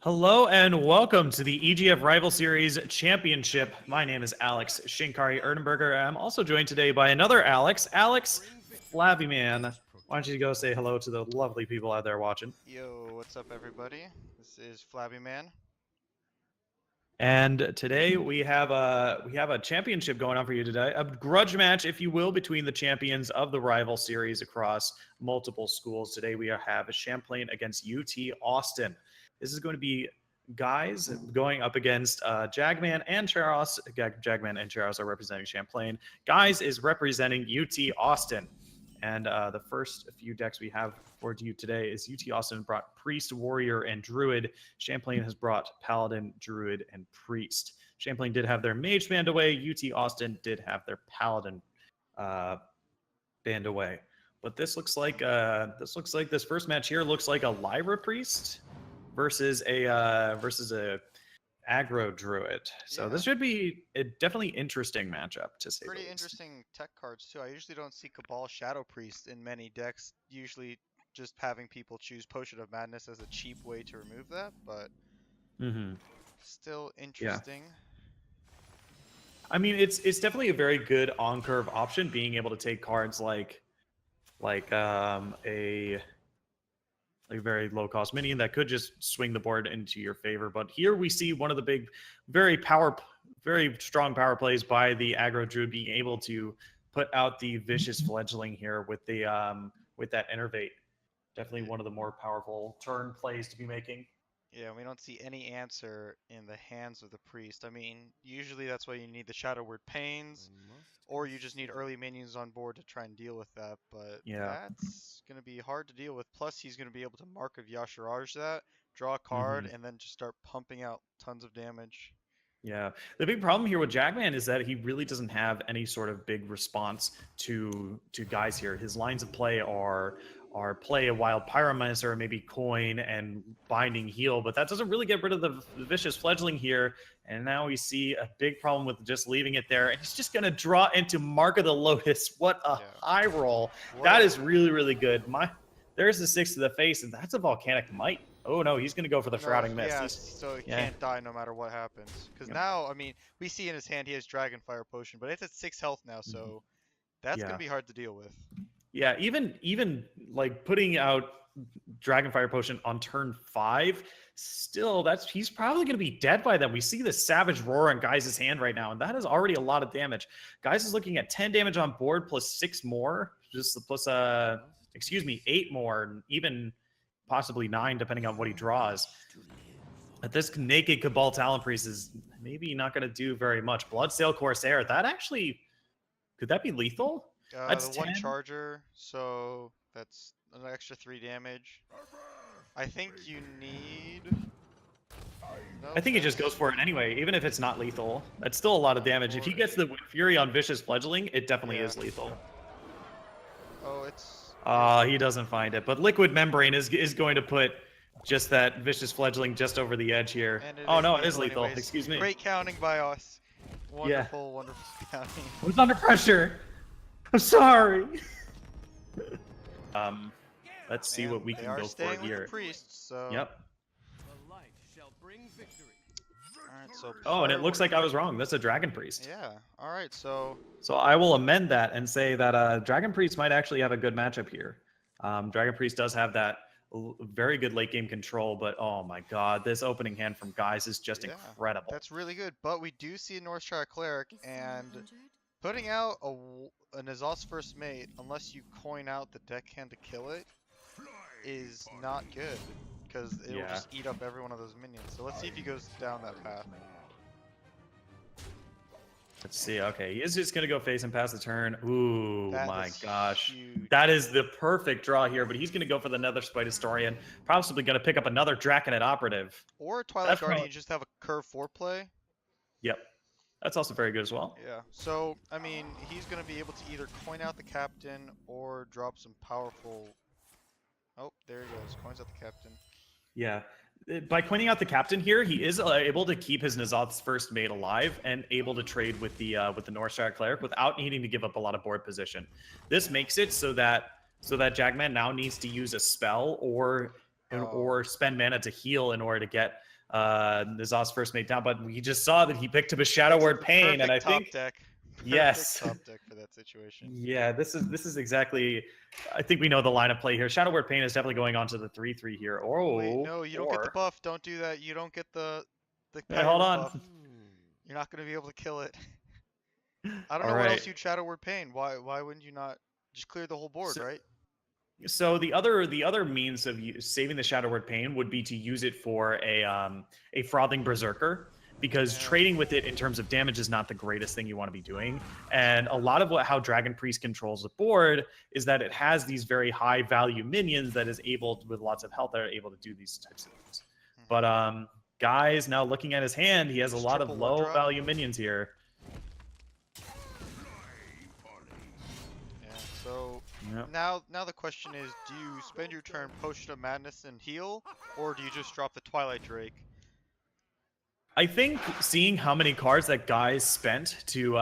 Hello and welcome to the EGF Rival Series Championship. My name is Alex Shinkari Erdenberger. I'm also joined today by another Alex Flabby Man. Why don't you go say hello to the lovely people out there watching? Yo, what's up, everybody? This is Flabby Man. And today we have a championship going on for you today, a grudge match, if you will, between the champions of the Rival Series across multiple schools. Today we have a Champlain against UT Austin. This is going to be guys going up against Jagman and Charos. Jagman and Charos are representing Champlain. Guys is representing UT Austin. And the first few decks we have for you today is UT Austin brought Priest, Warrior, and Druid. Champlain has brought Paladin, Druid, and Priest. Champlain did have their Mage band away. UT Austin did have their Paladin band away. But this looks like this first match here looks like a Lyra Priest versus a aggro druid. So Yeah. this should be a definitely interesting matchup to say the Pretty least. interesting tech cards, too. I usually don't see Cabal Shadow Priest in many decks, usually just having people choose Potion of Madness as a cheap way to remove that, but still Yeah. interesting. I mean, it's definitely a very good on curve option, being able to take cards like a very low cost minion that could just swing the board into your favor. But here we see one of the big, very strong power plays by the aggro druid, being able to put out the vicious fledgling here with that innervate. Definitely one of the more powerful turn plays to be making. Yeah, we don't see any answer in the hands of the priest. I mean, usually that's why you need the Shadow Word Pains, or you just need early minions on board to try and deal with that, but Yeah. that's going to be hard to deal with. Plus, he's going to be able to Mark of Yasharaj that, draw a card, and then just start pumping out tons of damage. Yeah. The big problem here with Jackman is that he really doesn't have any sort of big response to guys here. His lines of play are play a wild pyromancer or maybe coin and binding heal, but that doesn't really get rid of the vicious fledgling here. And now we see a big problem with just leaving it there. And he's just gonna draw into Mark of the Lotus. What a high roll. That is really, really good. There's the 6 to the face, and that's a volcanic might. Oh no, he's gonna go for the shrouding mist. Yeah, so he can't die no matter what happens. Because now, I mean, we see in his hand he has Dragonfire Potion, but it's at 6 health now, so that's going to be hard to deal with. Yeah, even like putting out Dragonfire Potion on turn 5, still he's probably gonna be dead by then. We see the Savage Roar in Guys' hand right now, and that is already a lot of damage. Guys is looking at 10 damage on board plus 6 more, just plus 8 more, and even possibly 9 depending on what he draws. But this naked Cabal Talon Priest is maybe not going to do very much. Bloodsail Corsair, that actually, could that be lethal? That's The 10? 1 charger, so that's an extra 3 damage. I think you need... Nope. I think he just goes for it anyway, even if it's not lethal. That's still a lot of damage. If he gets the Fury on Vicious Fledgling, it definitely is lethal. Oh, it's... He doesn't find it. But Liquid Membrane is going to put just that Vicious Fledgling just over the edge here. Oh no, it is lethal. Anyways. Excuse me. Great counting by us. Wonderful, wonderful counting. I was under pressure. I'm sorry. Let's see what we can go for here. The priests, so... Yep. Alright, so... Oh, and it looks like I was wrong. That's a Dragon Priest. Yeah. Alright, so... So I will amend that and say that Dragon Priest might actually have a good matchup here. Dragon Priest does have that very good late game control, but oh my god, this opening hand from Guys is just incredible. That's really good, but we do see a Northshire Cleric, and putting out an Azos First Mate, unless you coin out the deckhand to kill it, is not good, because it will just eat up every one of those minions. So let's see if he goes down that path. Let's see. Okay, he is just going to go face and pass the turn. Ooh, my gosh. Huge. That is the perfect draw here, but he's going to go for the Nether Spite Historian. Possibly going to pick up another Draconet Operative. Or Twilight Guardian, and just have a curve 4 play. Yep. That's also very good as well. Yeah. So, I mean, he's going to be able to either coin out the Captain or drop some powerful... Oh, there he goes. Coins out the Captain. Yeah. By coining out the Captain here, he is able to keep his N'Zoth's First Mate alive and able to trade with the Northshire Cleric without needing to give up a lot of board position. This makes it so that Jagman now needs to use a spell or spend mana to heal in order to get Nizaz's first mate down, but we just saw that he picked up a Shadow Word Pain, and I think deck. yes, Perfect top deck for that situation. yeah, this is exactly. I think we know the line of play here. Shadow Word Pain is definitely going on to the 3/3 here. Oh, Wait, no, you don't get the buff. Don't do that. You don't get the Hey, hold Kairos on. buff. You're not gonna be able to kill it. I don't All know what right. else you'd Shadow Word Pain. Why wouldn't you not just clear the whole board, right? So the other means of saving the Shadow Word Pain would be to use it for a Frothing Berserker, because Yeah. trading with it in terms of damage is not the greatest thing you want to be doing. And a lot of how Dragon Priest controls the board is that it has these very high value minions that is able, with lots of health, that are able to do these types of things. But guys, now looking at his hand, he has a lot of low value minions here. So now the question is, do you spend your turn Potion of Madness and heal, or do you just drop the Twilight Drake? I think seeing how many cards that guys spent to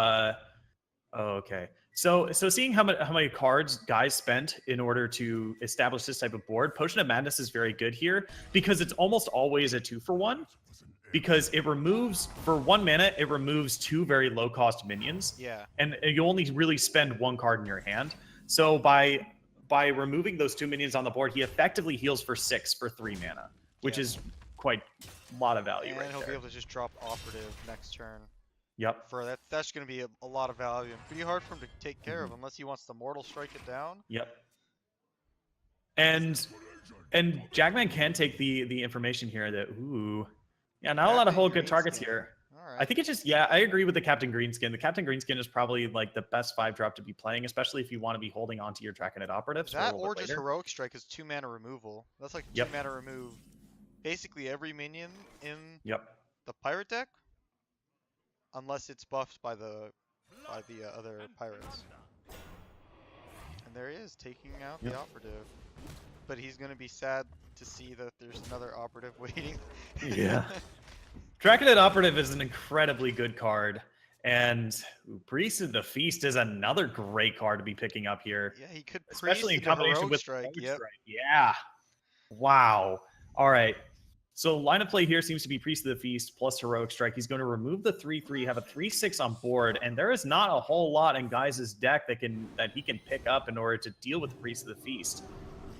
okay. So seeing how many cards guys spent in order to establish this type of board, Potion of Madness is very good here because it's almost always a 2-for-1. Because it removes, for 1 mana, it removes 2 very low cost minions. Yeah. And you only really spend 1 card in your hand. So by removing those 2 minions on the board, he effectively heals for 6 for 3 mana, which is quite a lot of value. And right he'll there. be able to just drop Operative next turn. Yep. For that's going to be a lot of value and pretty hard for him to take care of unless he wants to Mortal Strike it down. Yep. And Jackman can take the information here that yeah, not a lot of whole good targets here. Right. I think it's just, I agree with the Captain Greenskin. The Captain Greenskin is probably like the best 5-drop to be playing, especially if you want to be holding on to your Draconid Operatives. That or just Heroic Strike is 2 mana removal. That's like 2 mana remove basically every minion in the Pirate deck, unless it's buffed by the other pirates. And there he is, taking out the Operative. But he's going to be sad to see that there's another Operative waiting. Yeah. Draconid Operative is an incredibly good card. And Priest of the Feast is another great card to be picking up here. Yeah, he could especially in combination with Strike. Strike. Yeah. Wow. All right. So line of play here seems to be Priest of the Feast plus Heroic Strike. He's going to remove the 3/3, have a 3/6 on board, and there is not a whole lot in Guys' deck that he can pick up in order to deal with the Priest of the Feast.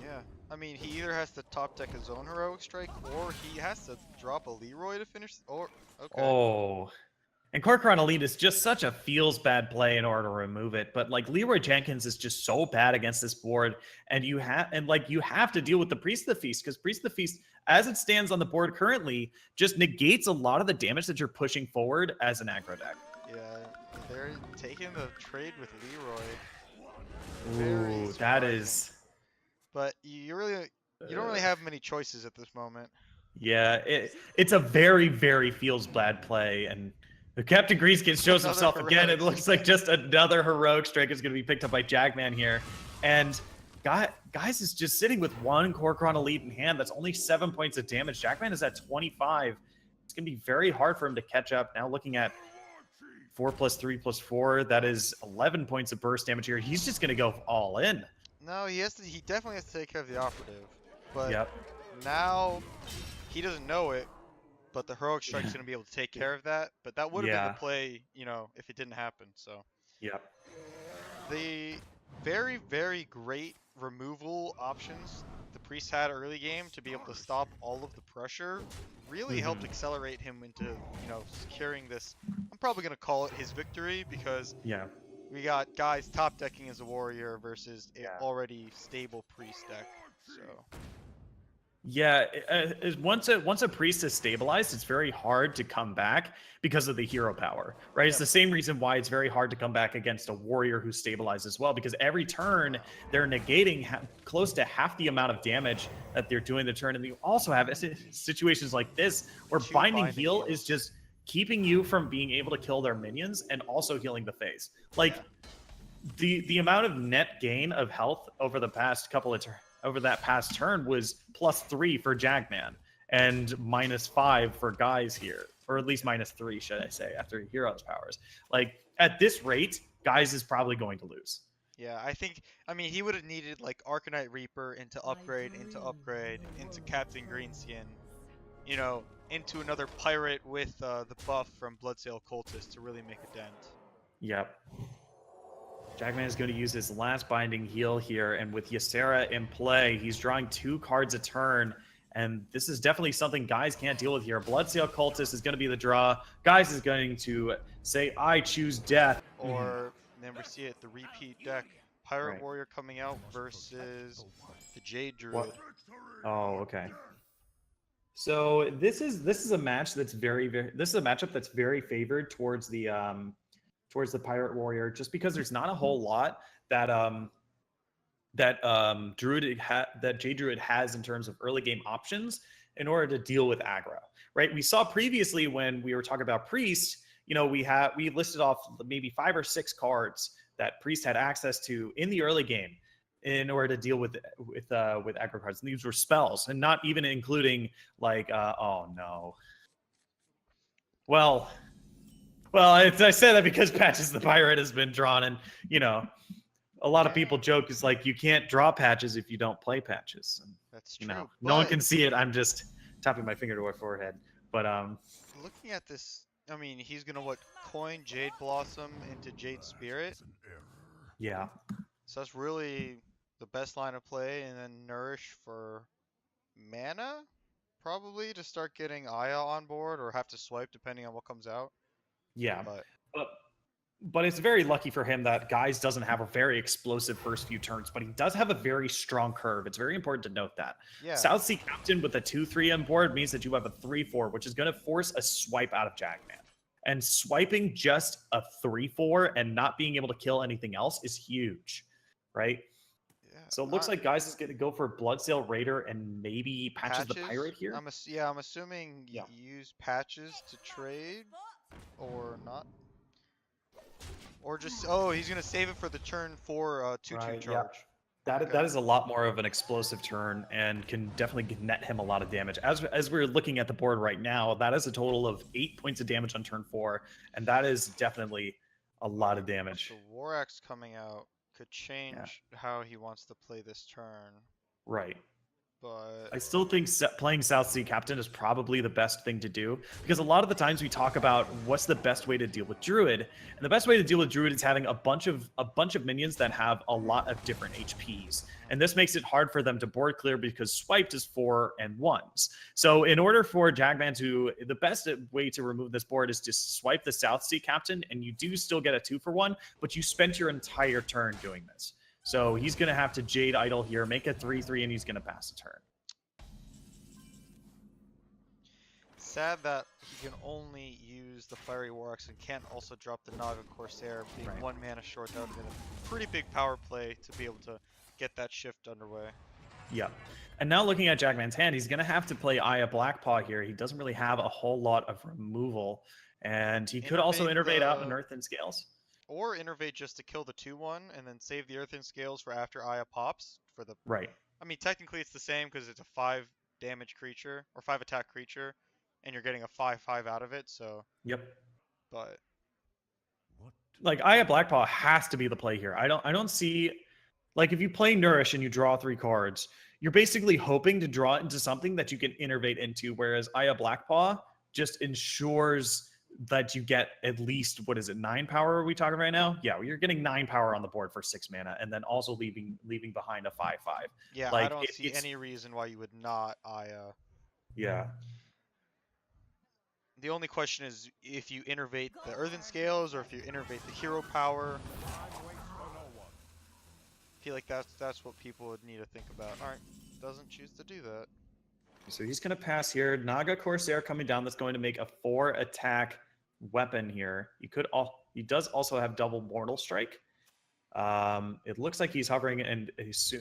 Yeah. I mean, he either has to top deck his own Heroic Strike, or he has to drop a Leroy to finish. Or Oh, and Corcoran Elite is just such a feels bad play in order to remove it. But like Leroy Jenkins is just so bad against this board, and you have to deal with the Priest of the Feast, because Priest of the Feast, as it stands on the board currently, just negates a lot of the damage that you're pushing forward as an aggro deck. Yeah, they're taking the trade with Leroy. Ooh, that is. But you don't really have many choices at this moment. Yeah, it's a very, very feels bad play, and the Captain Greenskin shows himself again. It looks like just another Heroic Strike is going to be picked up by Jackman here, and guys is just sitting with 1 Corcoran Elite in hand. That's only 7 points of damage. Jackman is at 25. It's going to be very hard for him to catch up. Now looking at 4 + 3 + 4, that is 11 points of burst damage here. He's just going to go all in. No, he definitely has to take care of the Operative. But now he doesn't know it, but the Heroic Strike's going to be able to take care of that. But that would have been the play, if it didn't happen. So the very, very great removal options the Priest had early game to be able to stop all of the pressure really helped accelerate him into, securing this. I'm probably going to call it his victory, because we got guys top decking as a warrior versus an already stable Priest deck. So once a Priest is stabilized, it's very hard to come back because of the hero power, right? It's the same reason why it's very hard to come back against a warrior who's stabilized as well, because every turn they're negating close to half the amount of damage that they're doing the turn. And you also have situations like this where binding heal is just keeping you from being able to kill their minions and also healing the face. Like the amount of net gain of health over the past couple of over that past turn was +3 for Jackman and -5 for guys here, or at least -3, should I say, after heroes powers. Like at this rate, guys is probably going to lose. Yeah, I mean, he would have needed like Arcanite Reaper into upgrade, into Captain Greenskin, you know, into another pirate with the buff from Bloodsail Cultist to really make a dent. Yep. Jackman is going to use his last binding heal here, and with Ysera in play, he's drawing 2 cards a turn, and this is definitely something Guys can't deal with here. Bloodsail Cultist is going to be the draw. Guys is going to say, I choose death. Or, then we see it, the repeat deck. Pirate Right. Warrior coming out versus the Jade Druid. What? Oh, okay. So this is a match that's this is a matchup that's very favored towards the Pirate Warrior, just because there's not a whole lot that Jade Druid has in terms of early game options in order to deal with aggro. Right? We saw previously when we were talking about Priest, you know, we listed off maybe 5 or 6 cards that Priest had access to in the early game in order to deal with aggro cards. And these were spells, and not even including like oh no. Well, I say that because Patches the Pirate has been drawn, and you know, a lot of people joke is like you can't draw Patches if you don't play Patches. And, that's true. you know, no one can see it. I'm just tapping my finger to my forehead. But looking at this, I mean, he's gonna coin Jade Blossom into Jade Spirit. yeah. So that's really the best line of play, and then Nourish for mana, probably to start getting Aya on board, or have to swipe depending on what comes out. Yeah. But But it's very lucky for him that Guys doesn't have a very explosive first few turns, but he does have a very strong curve. It's very important to note that. yeah, South Sea Captain with a 2-3 on board means that you have a 3-4, which is going to force a swipe out of Jackman. And swiping just a 3-4 and not being able to kill anything else is huge, right? yeah. So it looks like Guys is going to go for Bloodsail Raider and maybe Patches the Pirate here. I'm assuming you use Patches to trade, or not. Or just, oh, he's going to save it for the turn 4 2-2 Right, charge. Yeah. That is a lot more of an explosive turn and can definitely net him a lot of damage. As we're looking at the board right now, that is a total of 8 points of damage on turn 4, and that is definitely a lot of damage. So War Axe coming out could change how he wants to play this turn. Right. But I still think playing South Sea Captain is probably the best thing to do, because a lot of the times we talk about what's the best way to deal with Druid, and the best way to deal with Druid is having a bunch of minions that have a lot of different HPs, and this makes it hard for them to board clear because swiped is 4 and 1s. So in order for Jagman the best way to remove this board is to swipe the South Sea Captain, and you do still get a 2-for-1, but you spent your entire turn doing this. So he's going to have to Jade Idol here, make a 3-3, and he's going to pass a turn. sad that he can only use the Fiery War Axe and can't also drop the Naga Corsair, being 1 mana short. That would have been a pretty big power play to be able to get that shift underway. Yep. And now looking at Jackman's hand, he's going to have to play Aya Blackpaw here. He doesn't really have a whole lot of removal. And he could also innervate out an Earthen Scales. Or innervate just to kill the 2-1 and then save the Earthen Scales for after Aya pops. For the Right. I mean, technically it's the same because it's a 5 damage creature, or 5 attack creature, and you're getting a 5/5 out of it, so... Yep. But... Like, Aya Blackpaw has to be the play here. I don't see... Like, if you play Nourish and you draw 3 cards, you're basically hoping to draw it into something that you can innervate into, whereas Aya Blackpaw just ensures that you get at least, 9 power are we talking right now? Yeah, you're getting 9 power on the board for 6 mana, and then also leaving behind a 5/5. Yeah, like, I don't see any reason why you would not Aya. Yeah. The only question is if you innervate the Earthen Scales or if you innervate the hero power. I feel like that's what people would need to think about. Alright, doesn't choose to do that. So he's going to pass here. Naga Corsair coming down. That's going to make a 4 attack weapon here. He does also have double Mortal Strike. It looks like he's hovering and he's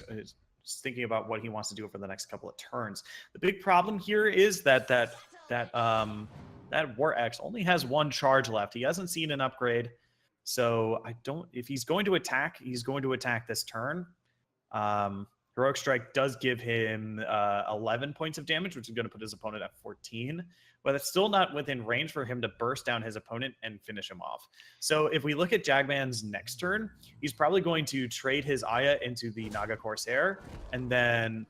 thinking about what he wants to do for the next couple of turns. The big problem here is that War Axe only has 1 charge left. He hasn't seen an upgrade. So if he's going to attack, he's going to attack this turn. Heroic Strike does give him 11 points of damage, which is going to put his opponent at 14. But it's still not within range for him to burst down his opponent and finish him off. So if we look at Jagman's next turn, he's probably going to trade his Aya into the Naga Corsair. And then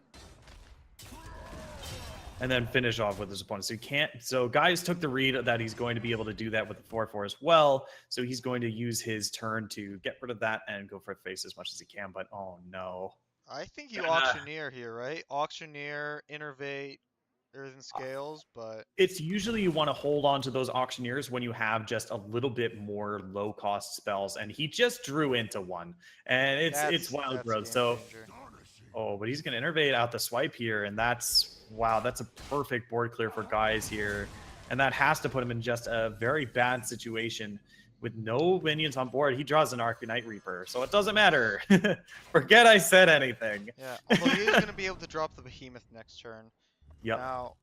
and then finish off with his opponent. So you can't. So guys took the read that he's going to be able to do that with the 4/4 as well. So he's going to use his turn to get rid of that and go for the face as much as he can. But oh no. I think you auctioneer here, right? Auctioneer, innervate, earthen scales, but It's usually you want to hold on to those auctioneers when you have just a little bit more low cost spells, and he just drew into one, and it's wild that's growth. game So changer. oh, but he's gonna innervate out the swipe here, and that's wow, that's a perfect board clear for guys here, and that has to put him in just a very bad situation with no minions on board. He draws an Arcanite Reaper, so it doesn't matter. Forget I said anything. Yeah, although he is going to be able to drop the Behemoth next turn. Yep. Now,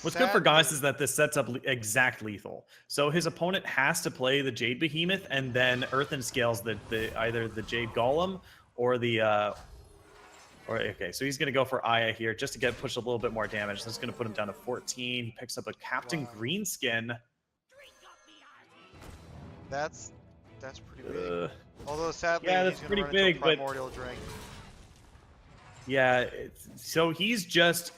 What's good for guys is sadly- that this sets up exact lethal. So his opponent has to play the Jade Behemoth and then Earthen Scales the either the Jade Golem or the okay, so he's gonna go for Aya here just to get pushed a little bit more damage. That's gonna put him down to 14. He picks up a Captain Wow. Greenskin. that's pretty big. Although sadly, yeah, that's he's pretty going to run big, into a but Primordial Drink. yeah, so he's just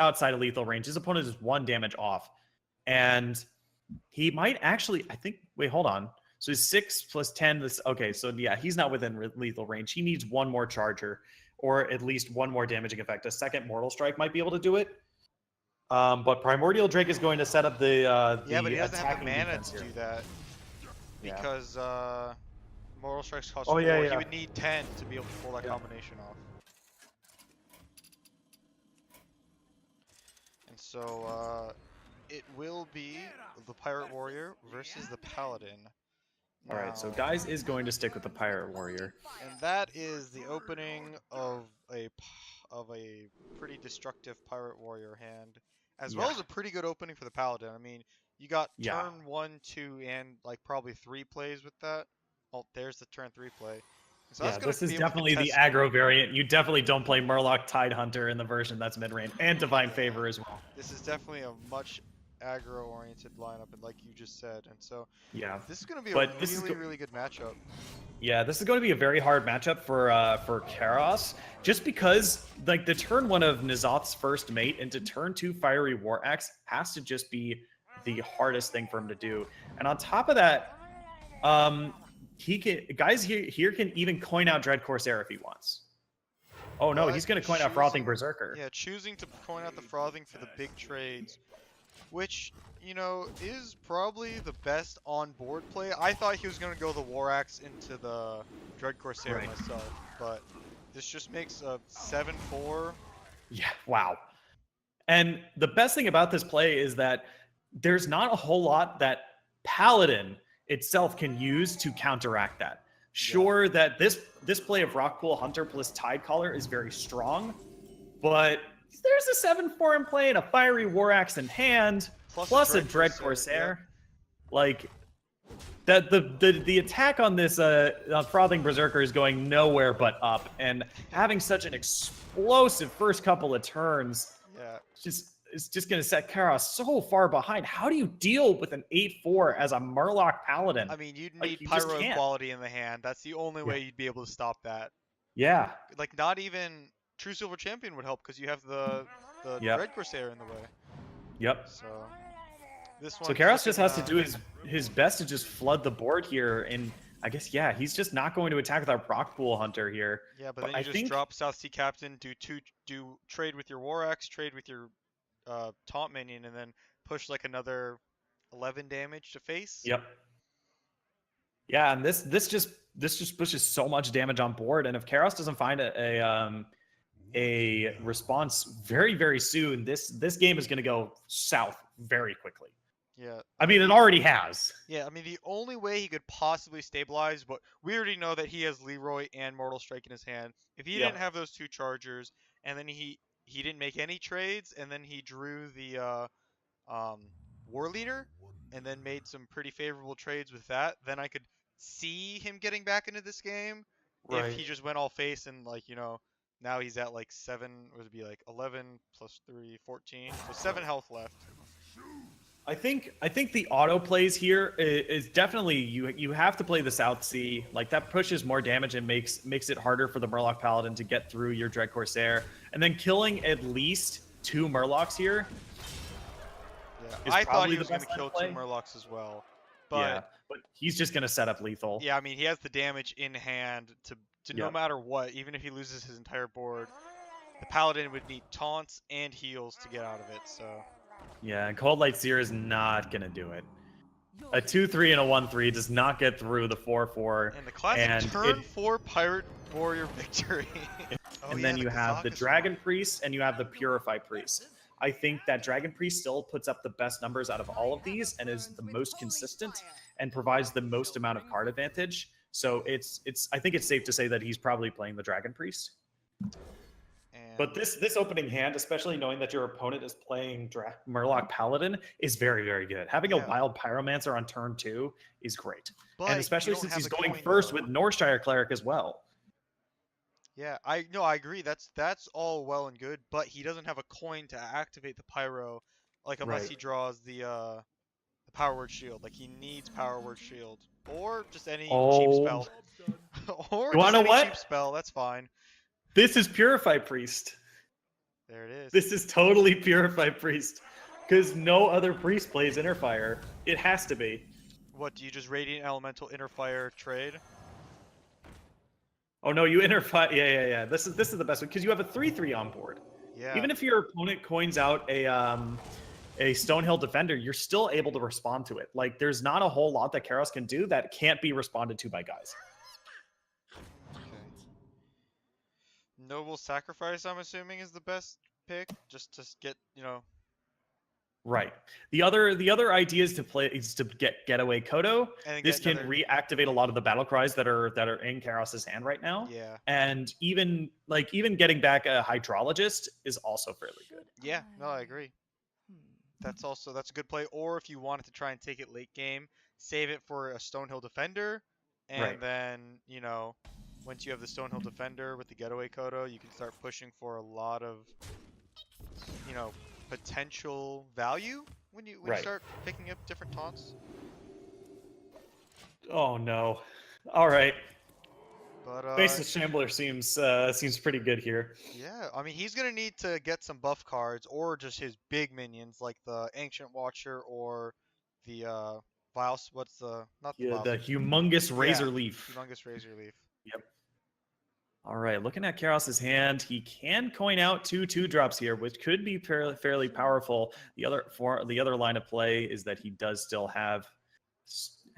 outside of lethal range. His opponent is 1 damage off, and he might actually. I think. Wait, hold on. So he's 6 plus 10. This okay. So yeah, he's not within lethal range. He needs 1 more charger, or at least 1 more damaging effect. A second Mortal Strike might be able to do it. But Primordial Drake is going to set up the Yeah, but he doesn't have the attacking mana defense to here. do that Yeah. because Mortal Strikes cost Oh, 4. yeah, He yeah. would need 10 to be able to pull that Yeah. combination off. And so it will be the Pirate Warrior versus the Paladin. All right, so Now- guys is going to stick with the Pirate Warrior. And that is the opening of a pretty destructive Pirate Warrior hand, as well Yeah. as a pretty good opening for the Paladin. I mean, you got Yeah. turn 1, 2, and like probably 3 plays with that. Oh, there's the turn 3 play. So Yeah, that's gonna this is be able to definitely the contest- aggro variant. You definitely don't play Murloc Tidehunter in the version that's mid-range, and Divine Favor as well. This is definitely a much aggro-oriented lineup, and like you just said, and so Yeah. this is gonna be But a this is really good matchup. Yeah, this is going to be a very hard matchup for Karos, just because like the turn 1 of N'Zoth's first mate into turn 2 Fiery War Axe has to just be the hardest thing for him to do. And on top of that, he can guys here can even coin out Dread Corsair if he wants. Oh no, But he's going to coin out Frothing choosing- Berserker. Yeah, choosing to coin out the Frothing for the big trades, which, you know, is probably the best on-board play. I thought he was going to go the War Axe into the Dread Corsair Right. myself, but this just makes a 7-4. Yeah, wow. And the best thing about this play is that there's not a whole lot that Paladin itself can use to counteract that. Sure, that this play of Rockpool Hunter plus Tidecaller is very strong, but there's a 7/4 in play and a Fiery War Axe in hand, plus a Dread Corsair. Like that the attack on this Frothing Berserker is going nowhere but up, and having such an explosive first couple of turns Yeah, it's just going to set Karos so far behind. How do you deal with an 8/4 as a Murloc Paladin? I mean, you'd Like, need you just Pyro can't. Quality in the hand. That's the only way you'd be able to stop that. Yeah. Like, not even True Silver Champion would help because you have the Yep. Dread Corsair in the way. Yep. So this one. So Karos just has to do his best to just flood the board here, and I guess yeah, he's just not going to attack with our Rockpool Hunter here. Yeah, but but then you I just think- drop South Sea Captain, do trade with your War Axe, trade with your taunt minion, and then push like another 11 damage to face. Yep. Yeah, and this just pushes so much damage on board, and if Karos doesn't find a response very soon, this game is going to go south very quickly. Yeah. I mean, it already has. Yeah, I mean, the only way he could possibly stabilize, but we already know that he has Leroy and Mortal Strike in his hand. If he Yeah. didn't have those 2 chargers, and then he didn't make any trades, and then he drew the War Leader, and then made some pretty favorable trades with that, then I could see him getting back into this game. Right. If he just went all face and, like, you know, now he's at like 7, would it be like 11 plus 3, 14, so 7 health left. I think the auto plays here is definitely you have to play the South Sea. Like that pushes more damage and makes it harder for the Murloc Paladin to get through your Dread Corsair. And then killing at least 2 Murlocs here Yeah, is I thought probably he the was going best to line kill of 2 play. Murlocs as well. Yeah, But but he's just gonna set up lethal. yeah, I mean, he has the damage in hand to no Yep. matter what, even if he loses his entire board, the Paladin would need taunts and heals to get out of it, so... Yeah, and Cold Light Seer is not gonna do it. A 2-3 and a 1-3 does not get through the 4-4, And the classic and turn 4 Pirate Warrior victory. Oh and yeah, then the you have the Kazaka Dragon swap. Priest and you have the Purify Priest. I think that Dragon Priest still puts up the best numbers out of all of these and is the most consistent and provides the most amount of card advantage. So it's I think it's safe to say that he's probably playing the Dragon Priest. And But this opening hand, especially knowing that your opponent is playing Murloc Paladin, is very good. Having a yeah, Wild Pyromancer on turn 2 is great, and but you especially don't since have he's the going coin first though. with Northshire Cleric as well. Yeah, I agree. That's all well and good, but he doesn't have a coin to activate the pyro, like unless Right. he draws the Power Word Shield. Like he needs Power Word Shield or just any cheap Oh, spell, or you want just to know any cheap what? spell. That's fine. This is Purify Priest. There it is. This is totally Purify Priest. Because no other priest plays Interfire. It has to be. What do you just Radiant Elemental Inner Fire trade? Oh no, you Interfire. Yeah. This is the best one because you have a 3/3 on board. Yeah, Even if your opponent coins out a Stonehill Defender, you're still able to respond to it. Like there's not a whole lot that Karos can do that can't be responded to by guys. okay. Noble Sacrifice, I'm assuming, is the best pick, just to get, Right. The other idea is to get Getaway Kodo. and then This get can another. reactivate a lot of the battle cries that are in Karos's hand right now. Yeah, And even getting back a hydrologist is also fairly good. yeah. No, I agree. That's a good play. Or if you wanted to try and take it late game, save it for a Stonehill Defender, Right. and then once you have the Stonehill Defender with the Getaway Kodo, you can start pushing for a lot of potential value when you Right. start picking up different taunts. Oh no. All right. But Basis Shambler seems pretty good here. yeah, I mean he's gonna need to get some buff cards or just his big minions like the Ancient Watcher or the Vile. What's the not the Yeah, Vile? the humongous Yeah, Razor Leaf. Humongous Razor Leaf. Yep. All right, looking at Karos's hand, he can coin out 2/2 drops here, which could be fairly powerful. The other line of play is that he does still have.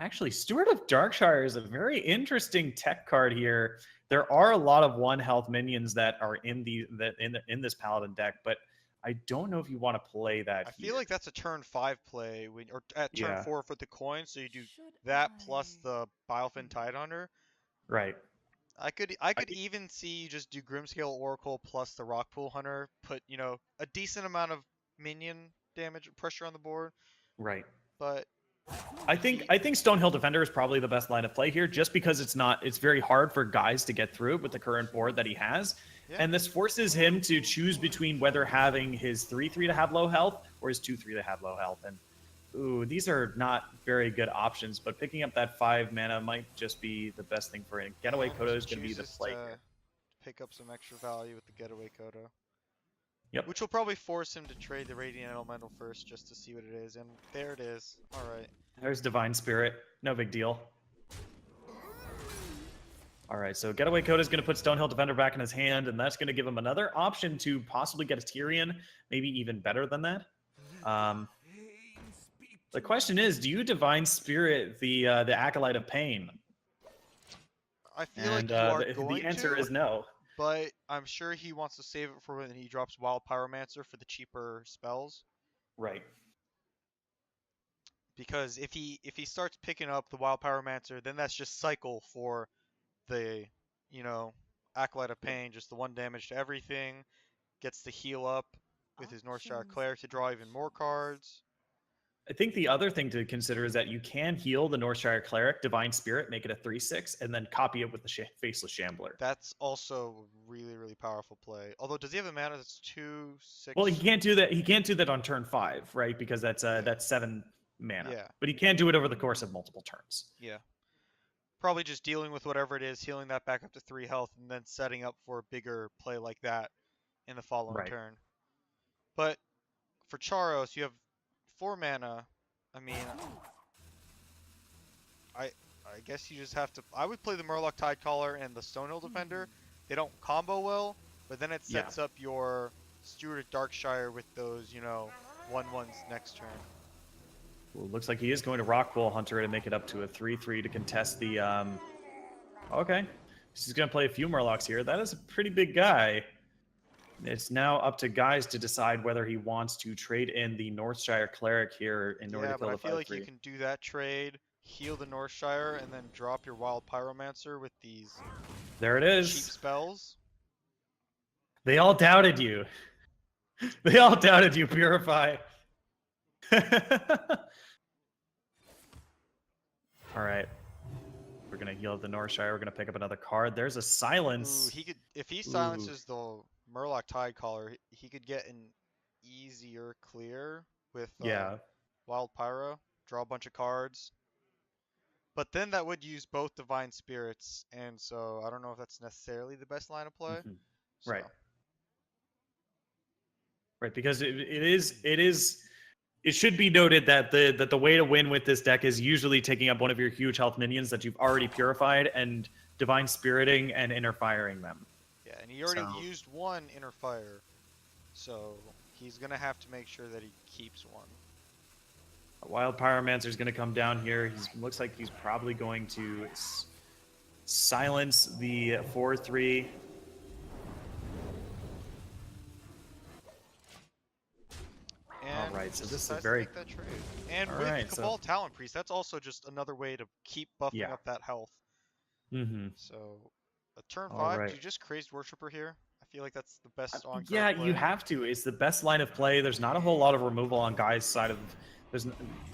Actually, Steward of Darkshire is a very interesting tech card here. There are a lot of 1 health minions that are in this Paladin deck, but I don't know if you want to play that I here. feel like that's a turn 5 play or at turn Yeah. 4 for the coin, so you do that plus the Bilefin Tidehunter. Right. I could even see you just do Grimscale Oracle plus the Rockpool Hunter, put a decent amount of minion damage pressure on the board, Right. but I think Stonehill Defender is probably the best line of play here, just because it's very hard for guys to get through with the current board that he has, yeah, and this forces him to choose between whether having his 3/3 to have low health or his 2/3 to have low health. And these are not very good options. But picking up that 5 mana might just be the best thing for him. Getaway and Kodo is going to be the chooses play to here. pick up some extra value with the Getaway Kodo. Yep. Which will probably force him to trade the Radiant Elemental first just to see what it is, and there it is. All right. There's Divine Spirit. No big deal. All right, so Getaway Kodo is going to put Stonehill Defender back in his hand, and that's going to give him another option to possibly get a Tyrion, maybe even better than that. The question is, do you Divine Spirit the Acolyte of Pain? I feel And like you are the going answer to, is no. but I'm sure he wants to save it for when he drops Wild Pyromancer for the cheaper spells. Right. Because if he starts picking up the Wild Pyromancer, then that's just cycle for the Acolyte of Pain, just the 1 damage to everything, gets to heal up with his Northshire Cleric to draw even more cards. I think the other thing to consider is that you can heal the Northshire Cleric, Divine Spirit, make it a 3/6, and then copy it with the Faceless Shambler. That's also really, really powerful play. Although, does he have a mana that's 2, 6? Well, he can't do that. He can't do that on turn 5, right? Because that's 7 mana. Yeah. But he can do it over the course of multiple turns. Yeah. Probably just dealing with whatever it is, healing that back up to 3 health, and then setting up for a bigger play like that in the following Right. turn. But for Charos, you have 4 mana. I mean, I guess you just have to. I would play the Murloc Tidecaller and the Stonehill Defender. They don't combo well, but then it sets up your Steward of Darkshire with those, 1/1s next turn. Well, looks like he is going to Rockwool Hunter to make it up to a 3/3 to contest the. Okay, he's going to play a few Murlocs here. That is a pretty big guy. It's now up to guys to decide whether he wants to trade in the Northshire Cleric here in order to kill the 5/3. I feel like you can do that trade, heal the Northshire, and then drop your Wild Pyromancer with these there it is. cheap spells. They all doubted you. They all doubted you, Purify. All right. We're going to heal the Northshire. We're going to pick up another card. There's a Silence. Ooh, he could, if he silences the Murloc Tidecaller, he could get an easier clear with Wild Pyro, draw a bunch of cards. But then that would use both Divine Spirits, and so I don't know if that's necessarily the best line of play. So. Right. Right, because it should be noted that the way to win with this deck is usually taking up one of your huge health minions that you've already purified and Divine Spiriting and Inner Firing them. Yeah, and he already used one Inner Fire, so he's going to have to make sure that he keeps one. A Wild Pyromancer is going to come down here. Looks like he's probably going to silence the 4/3. And all right, so this is decides very. to make that trade. And with Cabal Talon Priest, that's also just another way to keep buffing up that health. So, a turn 5, do you just Crazed Worshipper here? I feel like that's the best on card Yeah, play. you have to. It's the best line of play. There's not a whole lot of removal on Guy's side of.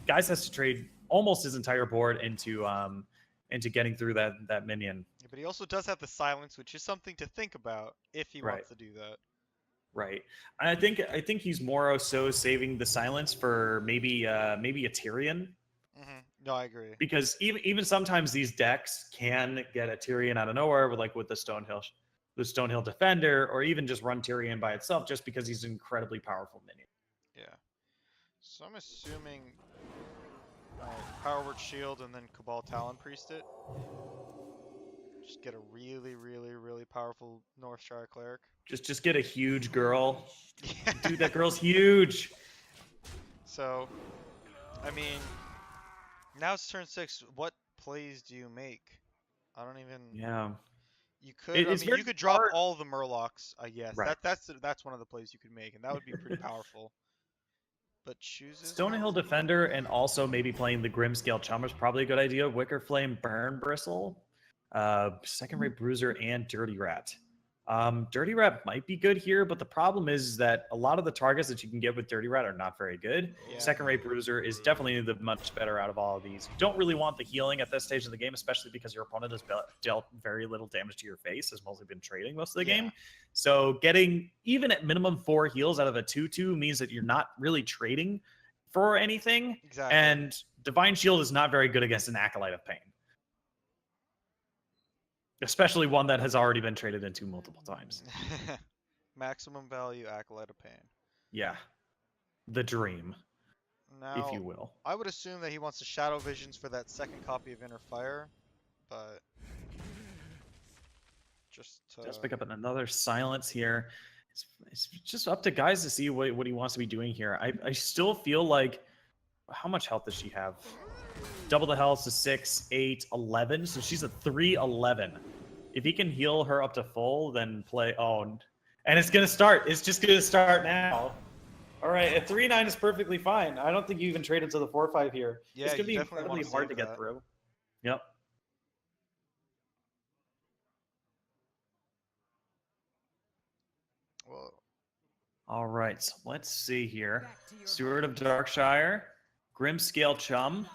Guys has to trade almost his entire board into getting through that minion. Yeah, but he also does have the silence, which is something to think about if he wants to do that. Right. I think he's more so saving the silence for maybe a Tyrion. No, I agree. Because even sometimes these decks can get a Tyrion out of nowhere with the Stonehill Defender, or even just run Tyrion by itself just because he's an incredibly powerful minion. Yeah. So I'm assuming Power Word Shield and then Cabal Talon Priest it. Just get a really, really, really powerful Northshire Cleric. Just get a huge girl. Dude, that girl's huge. So, I mean, now it's turn 6. What plays do you make? I don't even. Yeah. You could. You could drop all the Murlocs. Yes, right. That's one of the plays you could make, and that would be pretty powerful. But chooses Stonehill Defender, and also maybe playing the Grimscale Chum is probably a good idea. Wicker Flame, Burn Bristle, Second Rate Bruiser, and Dirty Rat. Dirty Rat might be good here, but the problem is that a lot of the targets that you can get with Dirty Rat are not very good. Yeah. Second Rate Bruiser is definitely the much better out of all of these. You don't really want the healing at this stage of the game, especially because your opponent has dealt very little damage to your face, has mostly been trading most of the game. So getting even at minimum 4 heals out of a 2/2 means that you're not really trading for anything. Exactly. And Divine Shield is not very good against an Acolyte of Pain. Especially one that has already been traded into multiple times. Maximum value Acolyte of Pain. Yeah. The dream, now, if you will. I would assume that he wants to Shadow Visions for that second copy of Inner Fire, but just pick up another Silence here. It's just up to guys to see what he wants to be doing here. I still feel like, how much health does she have? Double the health to 6, 8, 11. So she's a 3/11. If he can heal her up to full, then play. Oh, and it's gonna start. It's just gonna start now. All right, a 3/9 is perfectly fine. I don't think you even traded to the 4/5 here. Yeah, it's gonna be incredibly hard to get through. Yep. Whoa. All right, so let's see here. Steward of Darkshire, Grimscale Chum.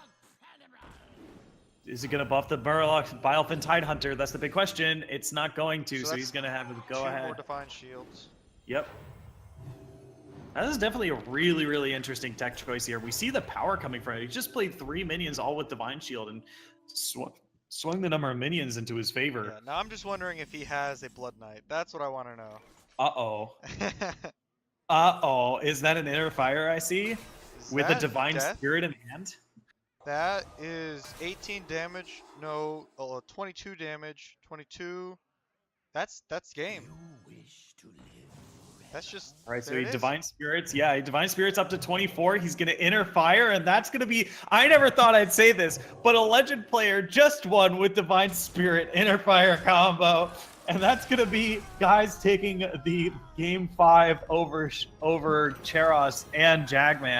Is it going to buff the Murloc Bilefin Tidehunter? That's the big question. It's not going to, so he's going to have to go ahead. 2 more Divine Shields. Yep. That is definitely a really, really interesting tech choice here. We see the power coming from it. He just played 3 minions all with Divine Shield and swung the number of minions into his favor. Yeah, now I'm just wondering if he has a Blood Knight. That's what I want to know. Uh-oh. Uh-oh. Is that an Inner Fire I see? With a Divine death? Spirit in hand? That is 18 damage. No, 22 damage. 22. That's game. That's just. All right, so there he it is. Divine Spirits. Yeah, Divine Spirits up to 24. He's going to Inner Fire, and that's going to be. I never thought I'd say this, but a Legend player just won with Divine Spirit Inner Fire combo. And that's going to be guys taking the game 5 over Cheros and Jagman.